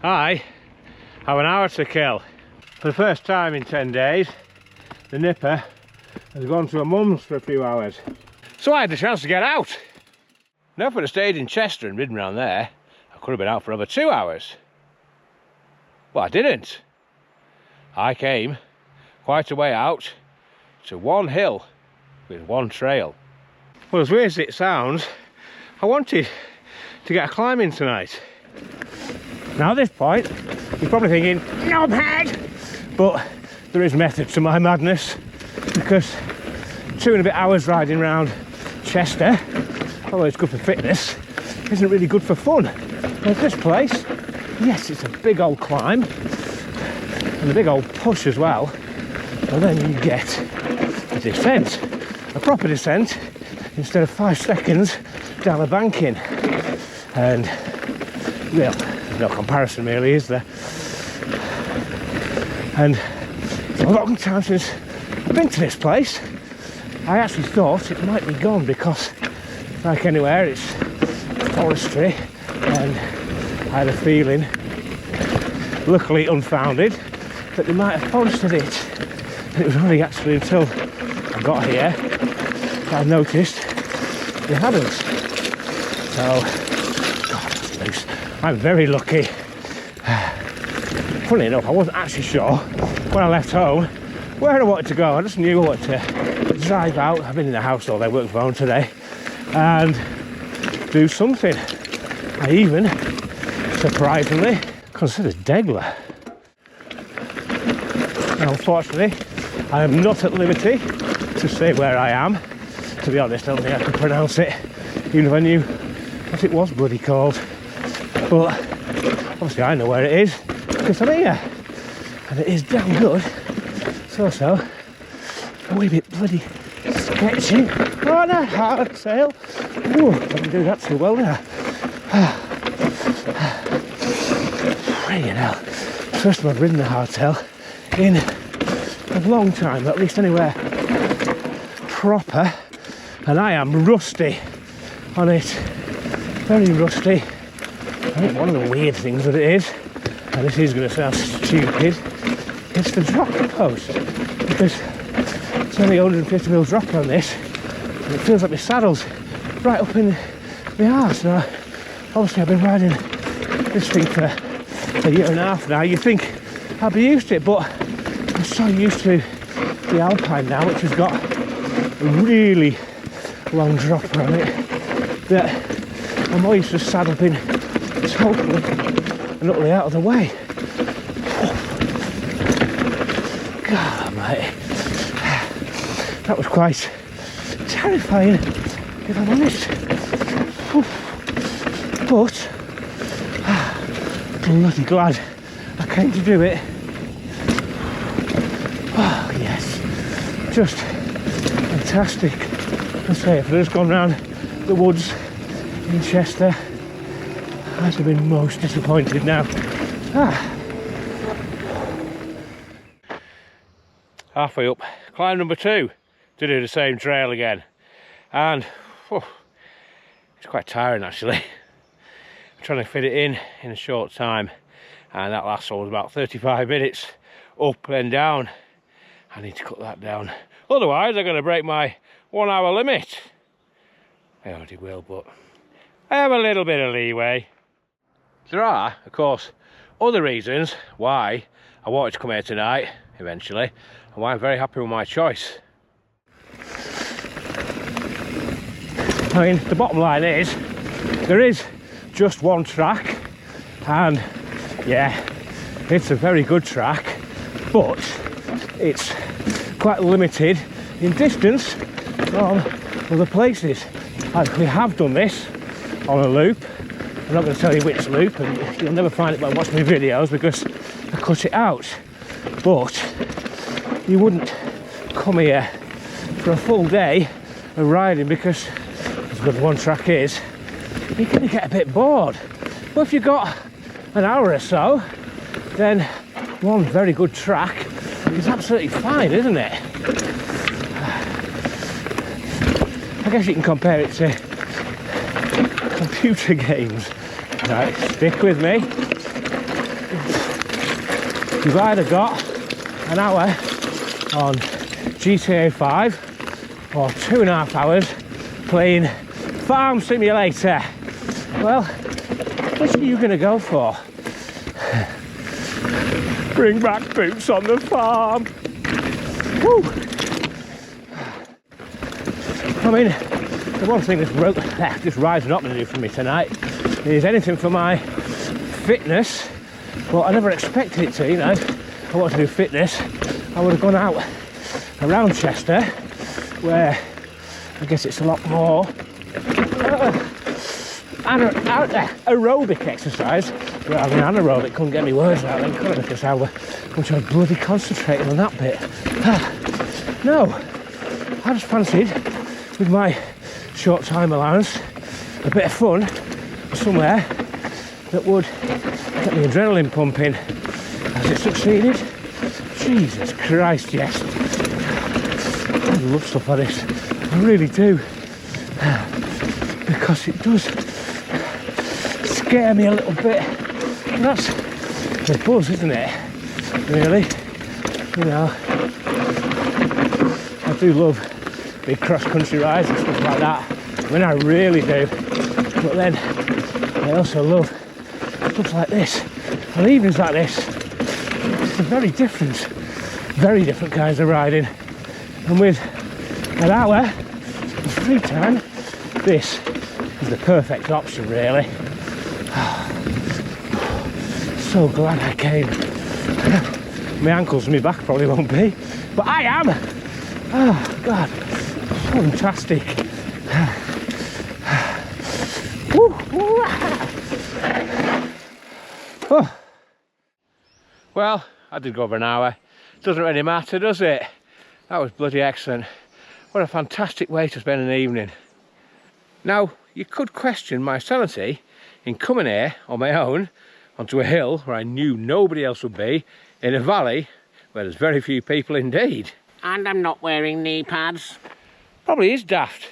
I have an hour to kill. For the first time in 10 days, the nipper has gone to a mum's for a few hours. So I had the chance to get out. Now if I'd have stayed in Chester and ridden around there, I could have been out for over 2 hours. But I didn't. I came quite a way out to one hill with one trail. Well, as weird as it sounds, I wanted to get a climb in tonight. Now at this point, you're probably thinking, knobhead! But there is method to my madness, because 2 and a bit hours riding around Chester, although it's good for fitness, isn't really good for fun. Whereas this place, yes, it's a big old climb, and a big old push as well, and then you get a descent, a proper descent, instead of 5 seconds down a banking. And, well, there's no comparison really, is there? And it's a long time since I've been to this place. I actually thought it might be gone because, like anywhere, it's forestry, and I had a feeling, luckily unfounded, that they might have forested it. And it was only actually until I got here that I noticed they hadn't. So, God, loose. I'm very lucky. Funny enough, I wasn't actually sure when I left home where I wanted to go. I just knew I wanted to drive out. I've been in the house all day, working from home today, and do something. I even, surprisingly, considered Degler. Now, unfortunately, I am not at liberty to say where I am. To be honest, I don't think I could pronounce it, even if I knew what it was bloody called. But obviously I know where it is, because I'm here. And it is damn good. So, a wee bit bloody sketchy. Oh no, hardtail. Ooh, didn't do that too well there. Friggin' hell. First time I've ridden a hardtail in a long time, at least anywhere proper. And I am rusty on it. Very rusty. I think one of the weird things that it is, and this is going to sound stupid, it's the drop post, because it's only 150mm drop on this, and it feels like my saddle's right up in my arse. Now, obviously I've been riding this thing for a year and a half now. You think I'd be used to it, but I'm so used to the Alpine now, which has got a really long dropper on it, that I'm always just saddle being totally and utterly out of the way. God, mate, that was quite terrifying, if I'm honest. But bloody glad I came to do it. Oh yes, just fantastic. I say, if I'd just gone round the woods in Chester, I'd have been most disappointed now. Halfway up, climb number 2 to do the same trail again, and it's quite tiring actually. I'm trying to fit it in a short time, and that last one was about 35 minutes up and down. I need to cut that down, otherwise I'm going to break my 1 hour limit. I already will, but I have a little bit of leeway. There are, of course, other reasons why I wanted to come here tonight, eventually, and why I'm very happy with my choice. I mean, the bottom line is, there is just one track, and yeah, it's a very good track, but it's quite limited in distance from other places. We have done this on a loop. I'm not going to tell you which loop, and you'll never find it by watching my videos because I cut it out. But you wouldn't come here for a full day of riding, because as good as one track is, you're going to get a bit bored. But if you've got an hour or so, then one very good track is absolutely fine, isn't it? I guess you can compare it to computer games. Right, stick with me. you've either got an hour on GTA 5 or 2.5 hours playing Farm Simulator. Well, which are you going to go for? Bring back boots on the farm. Woo! I mean, the one thing this ride's not going to do for me tonight is anything for my fitness. Well, I never expected it to, you know. I wanted to do fitness. I would have gone out around Chester, where I guess it's a lot more aerobic exercise rather than anaerobic. Couldn't get me words out then, could I? Because I was bloody concentrating on that bit. No, I just fancied, with my short time allowance, a bit of fun somewhere that would get the adrenaline pumping. Has it succeeded? Jesus Christ, yes. I love stuff like this. I really do. Because it does scare me a little bit. And that's the buzz, isn't it? Really. You know, I do love big cross-country rides and stuff like that. I mean, I really do. But then I also love stuff like this. And evenings like this, it's a very different kinds of riding. And with an hour of free time, this is the perfect option, really. So glad I came. My ankles and my back probably won't be, but I am. Oh God, fantastic. Oh. Well, I did go over an hour. Doesn't really matter, does it? That was bloody excellent. What a fantastic way to spend an evening. Now, you could question my sanity in coming here on my own onto a hill where I knew nobody else would be, in a valley where there's very few people indeed. And I'm not wearing knee pads. Probably is daft,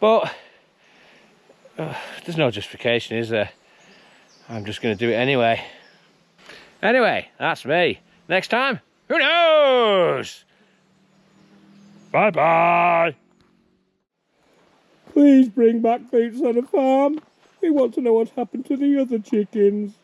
but there's no justification, is there? I'm just going to do it anyway. Anyway, that's me. Next time, who knows? Bye-bye. Please bring back boots on the farm. We want to know what happened to the other chickens.